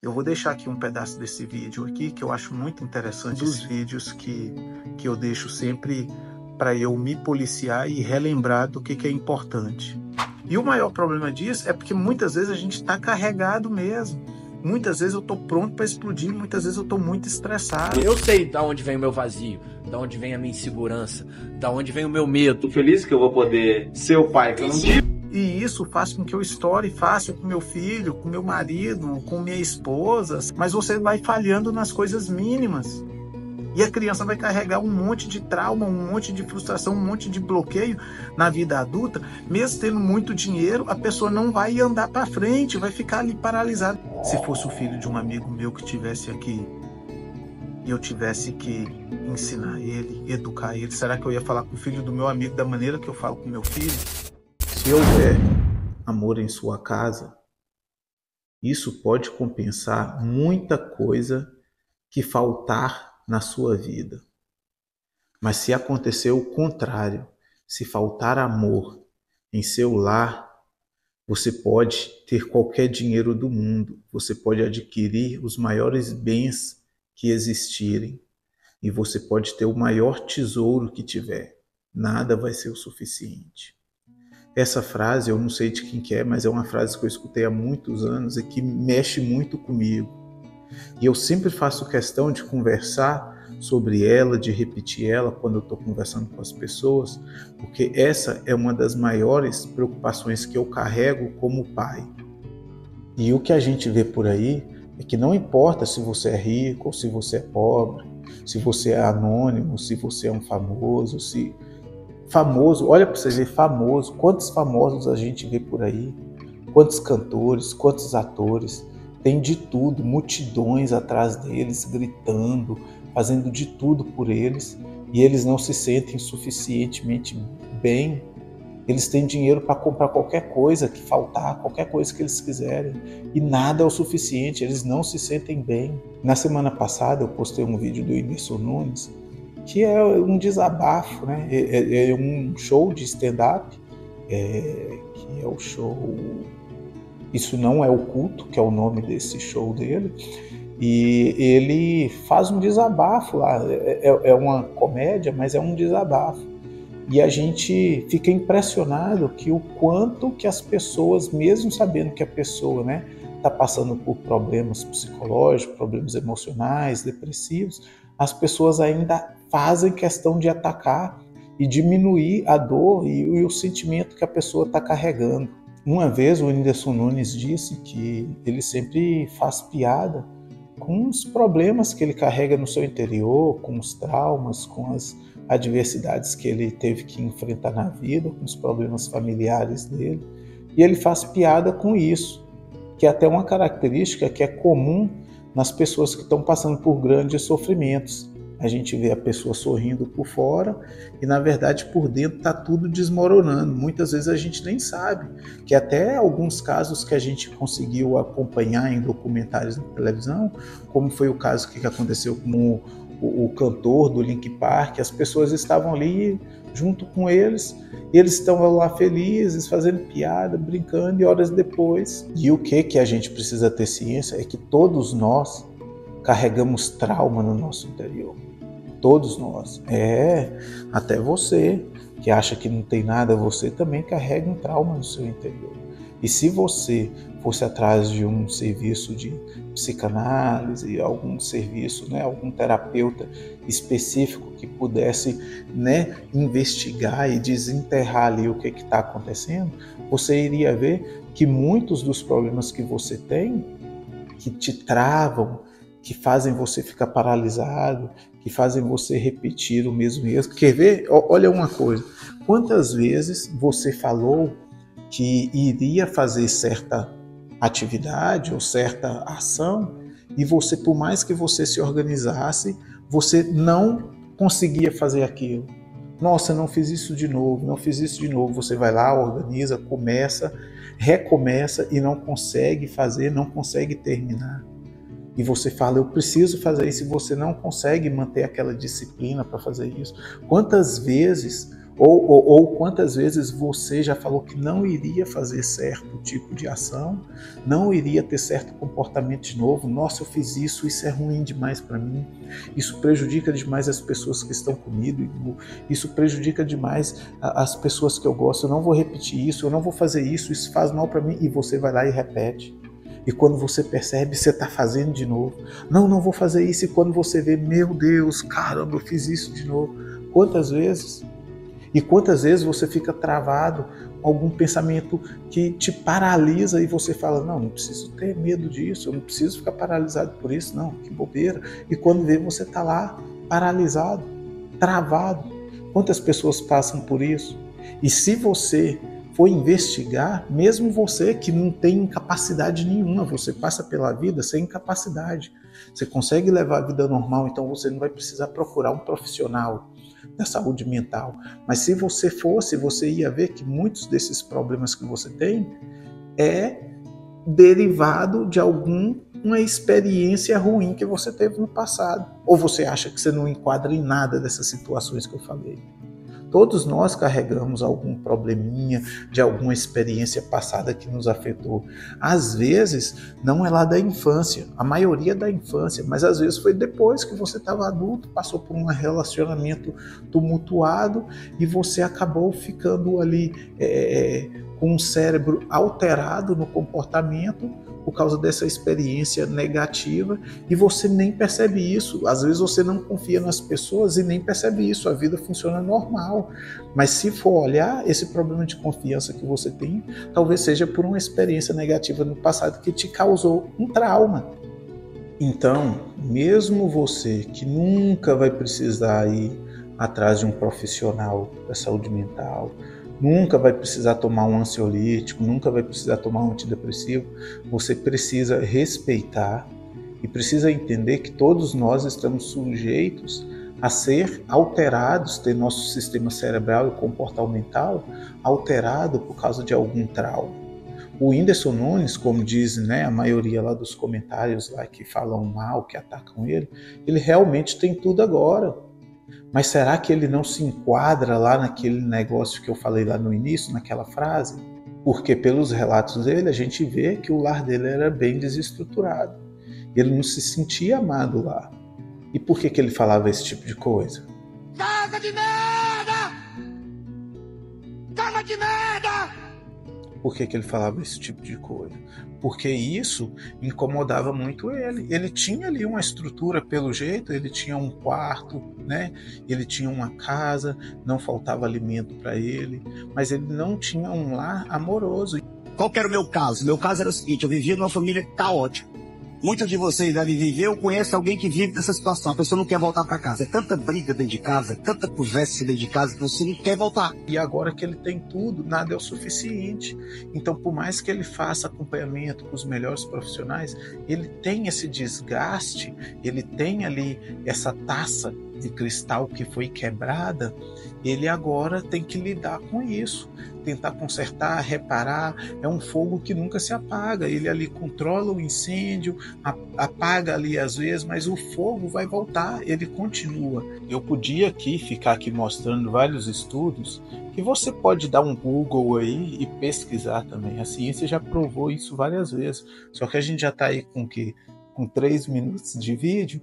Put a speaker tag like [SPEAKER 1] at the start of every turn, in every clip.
[SPEAKER 1] Eu vou deixar aqui um pedaço desse vídeo aqui, que eu acho muito interessante, dos vídeos que eu deixo sempre para eu me policiar e relembrar do que é importante. E o maior problema disso é porque muitas vezes a gente está carregado mesmo. Muitas vezes eu estou pronto para explodir, muitas vezes eu estou muito estressado.
[SPEAKER 2] Eu sei de onde vem o meu vazio, de onde vem a minha insegurança, de onde vem o meu medo.
[SPEAKER 3] Tô feliz que eu vou poder ser o pai que eu não tive.
[SPEAKER 1] E isso faz com que eu estoure fácil com meu filho, com meu marido, com minha esposa. Mas você vai falhando nas coisas mínimas. E a criança vai carregar um monte de trauma, um monte de frustração, um monte de bloqueio na vida adulta. Mesmo tendo muito dinheiro, a pessoa não vai andar para frente, vai ficar ali paralisada. Se fosse o filho de um amigo meu que estivesse aqui e eu tivesse que ensinar ele, educar ele, será que eu ia falar com o filho do meu amigo da maneira que eu falo com meu filho? Se houver amor em sua casa, isso pode compensar muita coisa que faltar na sua vida. Mas se acontecer o contrário, se faltar amor em seu lar, você pode ter qualquer dinheiro do mundo, você pode adquirir os maiores bens que existirem e você pode ter o maior tesouro que tiver. Nada vai ser o suficiente. Essa frase, eu não sei de quem que é, mas é uma frase que eu escutei há muitos anos e que mexe muito comigo. E eu sempre faço questão de conversar sobre ela, de repetir ela quando eu estou conversando com as pessoas, porque essa é uma das maiores preocupações que eu carrego como pai. E o que a gente vê por aí é que não importa se você é rico ou se você é pobre, se você é anônimo, se você é um famoso, famoso, olha para você ver, famoso, quantos famosos a gente vê por aí, quantos cantores, quantos atores, tem de tudo, multidões atrás deles, gritando, fazendo de tudo por eles, e eles não se sentem suficientemente bem. Eles têm dinheiro para comprar qualquer coisa que faltar, qualquer coisa que eles quiserem, e nada é o suficiente, eles não se sentem bem. Na semana passada eu postei um vídeo do Whindersson Nunes, que é um desabafo, né? É um show de stand-up, que é o show Isso Não É o Culto, que é o nome desse show dele, e ele faz um desabafo lá, é uma comédia, mas é um desabafo. E a gente fica impressionado que o quanto que as pessoas, mesmo sabendo que a pessoa, né, está passando por problemas psicológicos, problemas emocionais, depressivos, as pessoas ainda fazem questão de atacar e diminuir a dor e o sentimento que a pessoa está carregando. Uma vez o Whindersson Nunes disse que ele sempre faz piada com os problemas que ele carrega no seu interior, com os traumas, com as adversidades que ele teve que enfrentar na vida, com os problemas familiares dele. E ele faz piada com isso, que é até uma característica que é comum nas pessoas que estão passando por grandes sofrimentos. A gente vê a pessoa sorrindo por fora e, na verdade, por dentro está tudo desmoronando. Muitas vezes a gente nem sabe, que até alguns casos que a gente conseguiu acompanhar em documentários na televisão, como foi o caso que aconteceu com o cantor do Linkin Park, as pessoas estavam ali junto com eles, e eles estão lá felizes, fazendo piada, brincando, e horas depois. E o que a gente precisa ter ciência é que todos nós carregamos trauma no nosso interior. Todos nós. Até você, que acha que não tem nada, você também carrega um trauma no seu interior. E se você fosse atrás de um serviço de psicanálise, algum serviço, né, algum terapeuta específico que pudesse, né, investigar e desenterrar ali o que está acontecendo, você iria ver que muitos dos problemas que você tem, que te travam, que fazem você ficar paralisado, que fazem você repetir o mesmo erro. Quer ver? Olha uma coisa. Quantas vezes você falou que iria fazer certa atividade ou certa ação e você, por mais que você se organizasse, você não conseguia fazer aquilo. Nossa, não fiz isso de novo, não fiz isso de novo. Você vai lá, organiza, começa, recomeça e não consegue fazer, não consegue terminar. E você fala, eu preciso fazer isso, e você não consegue manter aquela disciplina para fazer isso. Quantas vezes Ou quantas vezes você já falou que não iria fazer certo tipo de ação, não iria ter certo comportamento de novo. Nossa, eu fiz isso é ruim demais para mim, isso prejudica demais as pessoas que estão comigo, isso prejudica demais as pessoas que eu gosto, eu não vou repetir isso, eu não vou fazer isso faz mal para mim, e você vai lá e repete. E quando você percebe, você está fazendo de novo. Não vou fazer isso, e quando você vê, meu Deus, caramba, eu fiz isso de novo. Quantas vezes? E quantas vezes você fica travado com algum pensamento que te paralisa e você fala, não preciso ter medo disso, eu não preciso ficar paralisado por isso, não, que bobeira. E quando vê, você está lá paralisado, travado. Quantas pessoas passam por isso? E se você for investigar, mesmo você que não tem capacidade nenhuma, você passa pela vida sem capacidade, você consegue levar a vida normal, então você não vai precisar procurar um profissional da saúde mental. Mas se você fosse, você ia ver que muitos desses problemas que você tem é derivado de alguma experiência ruim que você teve no passado. Ou você acha que você não enquadra em nada dessas situações que eu falei? Todos nós carregamos algum probleminha de alguma experiência passada que nos afetou. Às vezes, não é lá da infância, a maioria é da infância, mas às vezes foi depois que você estava adulto, passou por um relacionamento tumultuado e você acabou ficando ali com um cérebro alterado no comportamento por causa dessa experiência negativa, e você nem percebe isso. Às vezes você não confia nas pessoas e nem percebe isso, a vida funciona normal. Mas se for olhar, esse problema de confiança que você tem, talvez seja por uma experiência negativa no passado que te causou um trauma. Então, mesmo você que nunca vai precisar ir atrás de um profissional da saúde mental, nunca vai precisar tomar um ansiolítico, nunca vai precisar tomar um antidepressivo, você precisa respeitar e precisa entender que todos nós estamos sujeitos a ser alterados, ter nosso sistema cerebral e comportamental alterado por causa de algum trauma. O Whindersson Nunes, como diz, a maioria lá dos comentários lá que falam mal, que atacam ele realmente tem tudo agora. Mas será que ele não se enquadra lá naquele negócio que eu falei lá no início, naquela frase? Porque pelos relatos dele, a gente vê que o lar dele era bem desestruturado. Ele não se sentia amado lá. E por que ele falava esse tipo de coisa?
[SPEAKER 4] Casa de merda! Casa de merda!
[SPEAKER 1] Por que ele falava esse tipo de coisa? Porque isso incomodava muito ele. Ele tinha ali uma estrutura, pelo jeito, ele tinha um quarto, ele tinha uma casa, não faltava alimento para ele, mas ele não tinha um lar amoroso.
[SPEAKER 4] Qual que era o meu caso? Meu caso era o seguinte, eu vivia numa família caótica. Muitos de vocês devem viver, eu conheço alguém que vive nessa situação. A pessoa não quer voltar para casa. É tanta briga dentro de casa, tanta conversa dentro de casa que você não quer voltar.
[SPEAKER 1] E agora que ele tem tudo, nada é o suficiente. Então, por mais que ele faça acompanhamento com os melhores profissionais, ele tem esse desgaste, ele tem ali essa taça de cristal que foi quebrada, ele agora tem que lidar com isso. Tentar consertar, reparar, é um fogo que nunca se apaga. Ele ali controla o incêndio, apaga ali às vezes, mas o fogo vai voltar, ele continua. Eu podia ficar aqui mostrando vários estudos que você pode dar um Google aí e pesquisar também. A ciência já provou isso várias vezes. Só que a gente já está aí com 3 minutos de vídeo,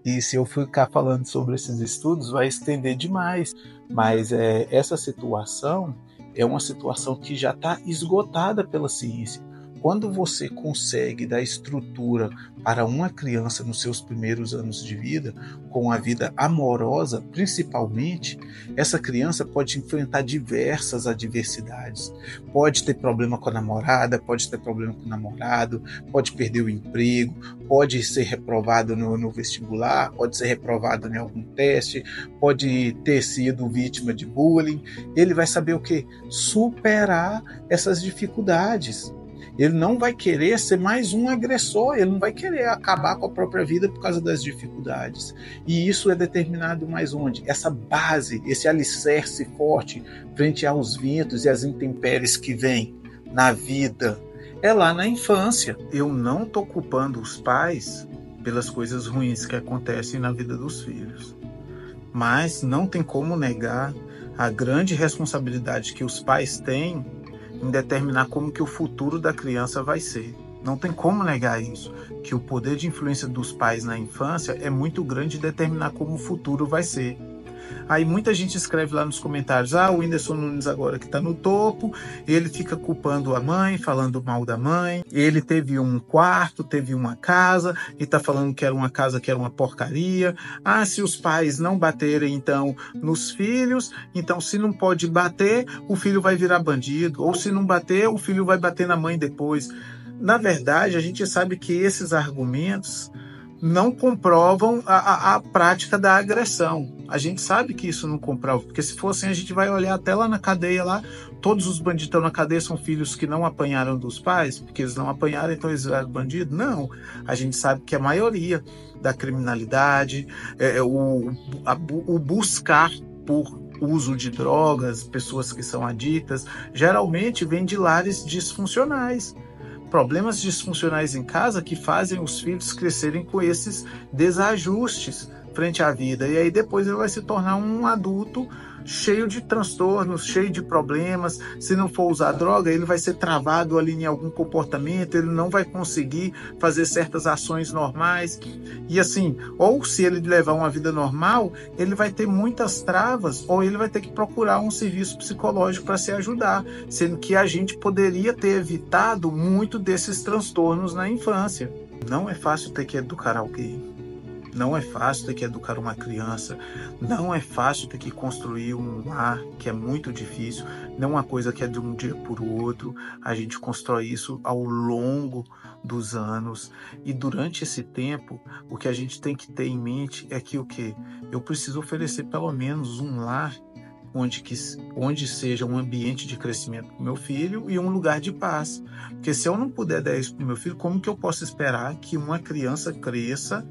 [SPEAKER 1] e se eu ficar falando sobre esses estudos vai estender demais. Mas essa situação é uma situação que já está esgotada pela ciência. Quando você consegue dar estrutura para uma criança nos seus primeiros anos de vida, com a vida amorosa principalmente, essa criança pode enfrentar diversas adversidades. Pode ter problema com a namorada, pode ter problema com o namorado, pode perder o emprego, pode ser reprovado no vestibular, pode ser reprovado em algum teste, pode ter sido vítima de bullying. Ele vai saber o quê? Superar essas dificuldades. Ele não vai querer ser mais um agressor, ele não vai querer acabar com a própria vida por causa das dificuldades. E isso é determinado mais onde? Essa base, esse alicerce forte frente aos ventos e às intempéries que vêm na vida, é lá na infância. Eu não estou culpando os pais pelas coisas ruins que acontecem na vida dos filhos. Mas não tem como negar a grande responsabilidade que os pais têm em determinar como que o futuro da criança vai ser. Não tem como negar isso, que o poder de influência dos pais na infância é muito grande em determinar como o futuro vai ser. Aí muita gente escreve lá nos comentários, o Whindersson Nunes agora que está no topo, ele fica culpando a mãe, falando mal da mãe, ele teve um quarto, teve uma casa, e está falando que era uma casa que era uma porcaria. Se os pais não baterem então nos filhos, então se não pode bater, o filho vai virar bandido, ou se não bater, o filho vai bater na mãe depois. Na verdade, a gente sabe que esses argumentos não comprovam a prática da agressão. A gente sabe que isso não comprova, porque se for assim, a gente vai olhar até lá na cadeia, lá, todos os bandidos que estão na cadeia são filhos que não apanharam dos pais, porque eles não apanharam, então eles eram bandidos? Não. A gente sabe que a maioria da criminalidade, o buscar por uso de drogas, pessoas que são aditas, geralmente vem de lares disfuncionais. Problemas disfuncionais em casa que fazem os filhos crescerem com esses desajustes frente à vida. E aí depois ele vai se tornar um adulto cheio de transtornos, cheio de problemas. Se não for usar droga, ele vai ser travado ali em algum comportamento, ele não vai conseguir fazer certas ações normais. E assim, ou se ele levar uma vida normal, ele vai ter muitas travas, ou ele vai ter que procurar um serviço psicológico para se ajudar, sendo que a gente poderia ter evitado muito desses transtornos na infância. Não é fácil ter que educar alguém. Não é fácil ter que educar uma criança, não é fácil ter que construir um lar, que é muito difícil, não é uma coisa que é de um dia para o outro, a gente constrói isso ao longo dos anos, e durante esse tempo, o que a gente tem que ter em mente é que eu preciso oferecer pelo menos um lar onde seja um ambiente de crescimento para o meu filho e um lugar de paz, porque se eu não puder dar isso para o meu filho, como que eu posso esperar que uma criança cresça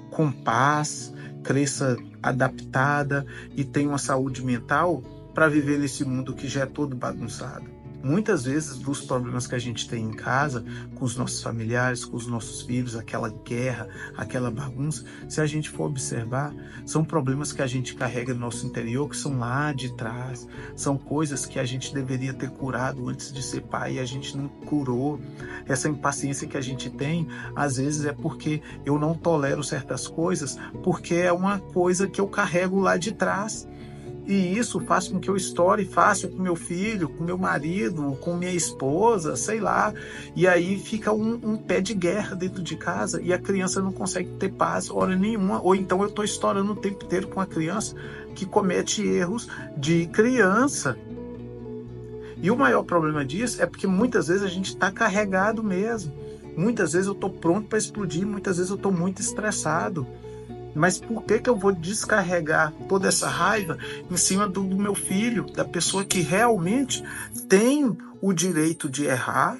[SPEAKER 1] com paz, cresça adaptada e tenha uma saúde mental para viver nesse mundo que já é todo bagunçado? Muitas vezes, dos problemas que a gente tem em casa, com os nossos familiares, com os nossos filhos, aquela guerra, aquela bagunça, se a gente for observar, são problemas que a gente carrega no nosso interior, que são lá de trás, são coisas que a gente deveria ter curado antes de ser pai e a gente não curou. Essa impaciência que a gente tem, às vezes é porque eu não tolero certas coisas, porque é uma coisa que eu carrego lá de trás. E isso faz com que eu estoure fácil com meu filho, com meu marido, com minha esposa, sei lá. E aí fica um pé de guerra dentro de casa e a criança não consegue ter paz hora nenhuma. Ou então eu estou estourando o tempo inteiro com a criança que comete erros de criança. E o maior problema disso é porque muitas vezes a gente está carregado mesmo. Muitas vezes eu estou pronto para explodir, muitas vezes eu estou muito estressado. Mas por que eu vou descarregar toda essa raiva em cima do meu filho, da pessoa que realmente tem o direito de errar,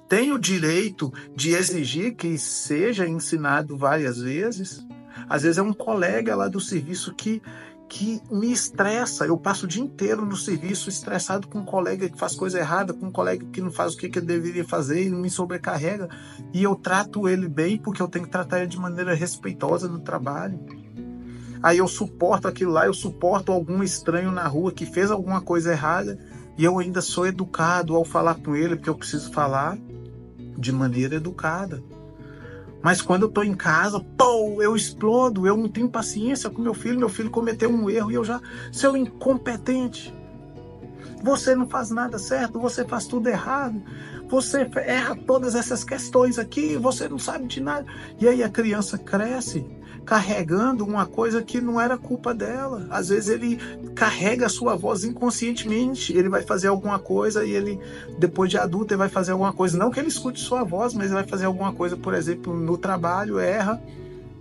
[SPEAKER 1] tem o direito de exigir que seja ensinado várias vezes? Às vezes é um colega lá do serviço que me estressa. Eu passo o dia inteiro no serviço estressado com um colega que faz coisa errada, com um colega que não faz o que ele deveria fazer, ele me sobrecarrega e eu trato ele bem porque eu tenho que tratar ele de maneira respeitosa no trabalho. Aí eu suporto aquilo lá, eu suporto algum estranho na rua que fez alguma coisa errada e eu ainda sou educado ao falar com ele, porque eu preciso falar de maneira educada. Mas quando eu estou em casa, eu explodo, eu não tenho paciência com meu filho cometeu um erro e eu já, seu incompetente, você não faz nada certo, você faz tudo errado, você erra todas essas questões aqui, você não sabe de nada. E aí a criança cresce carregando uma coisa que não era culpa dela. Às vezes ele carrega a sua voz inconscientemente, ele vai fazer alguma coisa e ele, depois de adulto, ele vai fazer alguma coisa, não que ele escute sua voz, mas ele vai fazer alguma coisa, por exemplo, no trabalho, erra.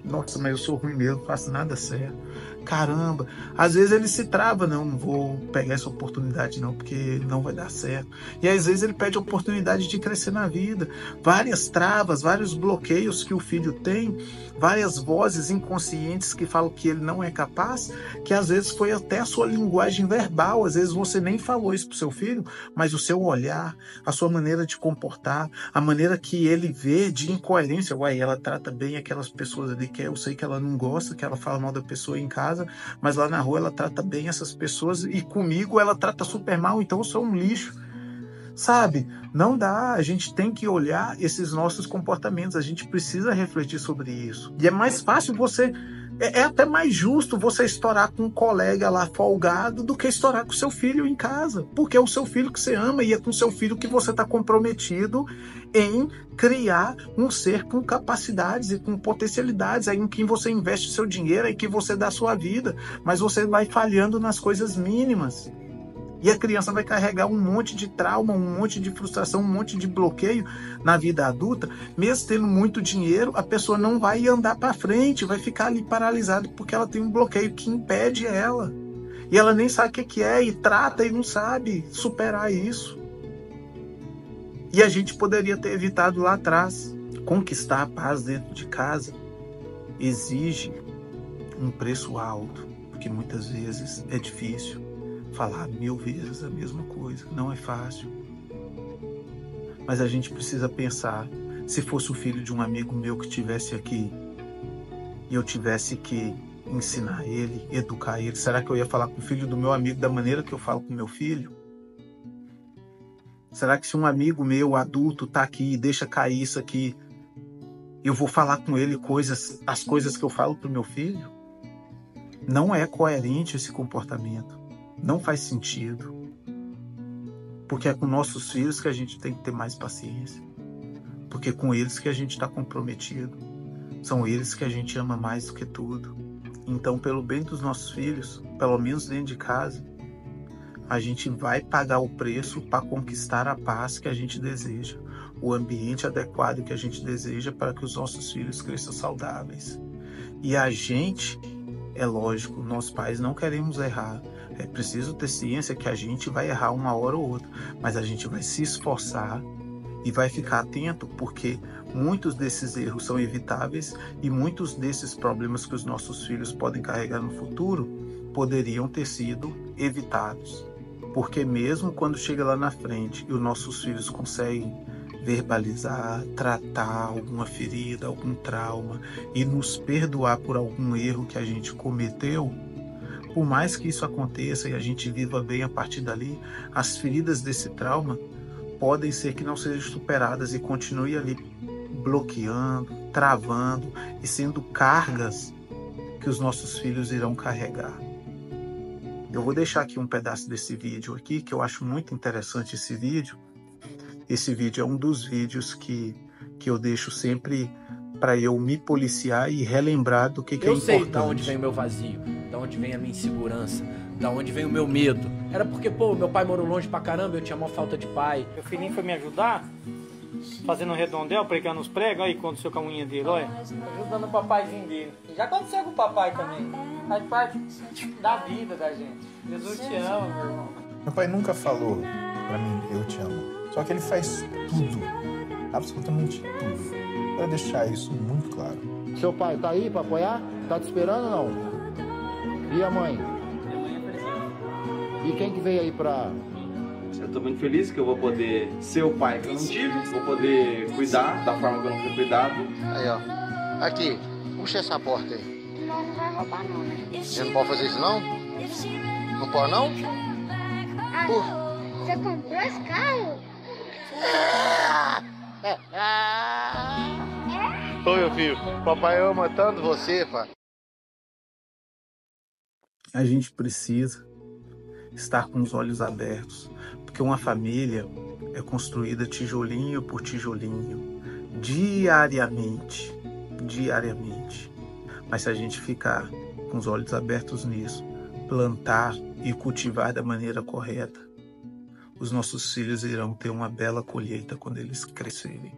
[SPEAKER 1] Nossa, mas eu sou ruim mesmo, não faço nada certo. Caramba, às vezes ele se trava, não vou pegar essa oportunidade não, porque não vai dar certo. E às vezes ele pede a oportunidade de crescer na vida. Várias travas, vários bloqueios que o filho tem, várias vozes inconscientes que falam que ele não é capaz, que às vezes foi até a sua linguagem verbal. Às vezes você nem falou isso pro seu filho, mas o seu olhar, a sua maneira de comportar, a maneira que ele vê de incoerência. Uai, ela trata bem aquelas pessoas ali que eu sei que ela não gosta, que ela fala mal da pessoa em casa, casa, mas lá na rua ela trata bem essas pessoas e comigo ela trata super mal, então eu sou um lixo. Sabe? Não dá, a gente tem que olhar esses nossos comportamentos, a gente precisa refletir sobre isso. E é mais fácil você... É até mais justo você estourar com um colega lá folgado do que estourar com seu filho em casa. Porque é o seu filho que você ama e é com seu filho que você está comprometido em criar um ser com capacidades e com potencialidades. É em quem você investe seu dinheiro, é em que você dá sua vida. Mas você vai falhando nas coisas mínimas. E a criança vai carregar um monte de trauma, um monte de frustração, um monte de bloqueio na vida adulta. Mesmo tendo muito dinheiro, a pessoa não vai andar para frente, vai ficar ali paralisada porque ela tem um bloqueio que impede ela. E ela nem sabe o que é e trata e não sabe superar isso. E a gente poderia ter evitado lá atrás. Conquistar a paz dentro de casa exige um preço alto, porque muitas vezes é difícil. Falar 1000 vezes a mesma coisa, não é fácil. Mas a gente precisa pensar, se fosse o filho de um amigo meu que estivesse aqui e eu tivesse que ensinar ele, educar ele, será que eu ia falar com o filho do meu amigo da maneira que eu falo com meu filho? Será que se um amigo meu adulto está aqui e deixa cair isso aqui, eu vou falar com ele as coisas que eu falo para o meu filho? Não é coerente esse comportamento. Não faz sentido. Porque é com nossos filhos que a gente tem que ter mais paciência. Porque é com eles que a gente está comprometido. São eles que a gente ama mais do que tudo. Então, pelo bem dos nossos filhos, pelo menos dentro de casa, a gente vai pagar o preço para conquistar a paz que a gente deseja. O ambiente adequado que a gente deseja para que os nossos filhos cresçam saudáveis. E a gente, é lógico, nós pais não queremos errar. É preciso ter ciência que a gente vai errar uma hora ou outra, mas a gente vai se esforçar e vai ficar atento, porque muitos desses erros são evitáveis e muitos desses problemas que os nossos filhos podem carregar no futuro poderiam ter sido evitados. Porque mesmo quando chega lá na frente e os nossos filhos conseguem verbalizar, tratar alguma ferida, algum trauma e nos perdoar por algum erro que a gente cometeu, por mais que isso aconteça e a gente viva bem a partir dali, as feridas desse trauma podem ser que não sejam superadas e continue ali bloqueando, travando e sendo cargas que os nossos filhos irão carregar. Eu vou deixar aqui um pedaço desse vídeo aqui, que eu acho muito interessante esse vídeo. Esse vídeo é um dos vídeos que eu deixo sempre para eu me policiar e relembrar do que é importante.
[SPEAKER 2] Eu sei de onde vem o meu vazio, de onde vem a minha insegurança, de onde vem o meu medo. Era porque, meu pai morou longe pra caramba, eu tinha uma falta de pai.
[SPEAKER 5] Meu filhinho foi me ajudar, fazendo um redondel, pregando os pregos, aí aconteceu com a unha dele, olha. Ajudando o papaizinho dele. Já aconteceu com o papai também. Faz parte da vida da gente. Jesus te ama, meu irmão.
[SPEAKER 6] Meu pai nunca falou pra mim, eu te amo. Só que ele faz tudo, absolutamente tudo, para deixar isso muito claro.
[SPEAKER 7] Seu pai tá aí para apoiar? Tá te esperando ou não? E a mãe? E quem que veio aí pra...
[SPEAKER 3] Eu tô muito feliz que eu vou poder ser o pai que eu não tive, vou poder cuidar da forma que eu não fui cuidado.
[SPEAKER 7] Aí, ó. Aqui, puxa essa porta aí.
[SPEAKER 8] Não vai roubar não, né?
[SPEAKER 7] Você não pode fazer isso não? Não pode não?
[SPEAKER 8] Você comprou esse carro?
[SPEAKER 7] Ô meu filho, papai ama tanto você, pai.
[SPEAKER 1] A gente precisa estar com os olhos abertos, porque uma família é construída tijolinho por tijolinho, diariamente. Mas se a gente ficar com os olhos abertos nisso, plantar e cultivar da maneira correta, os nossos filhos irão ter uma bela colheita quando eles crescerem.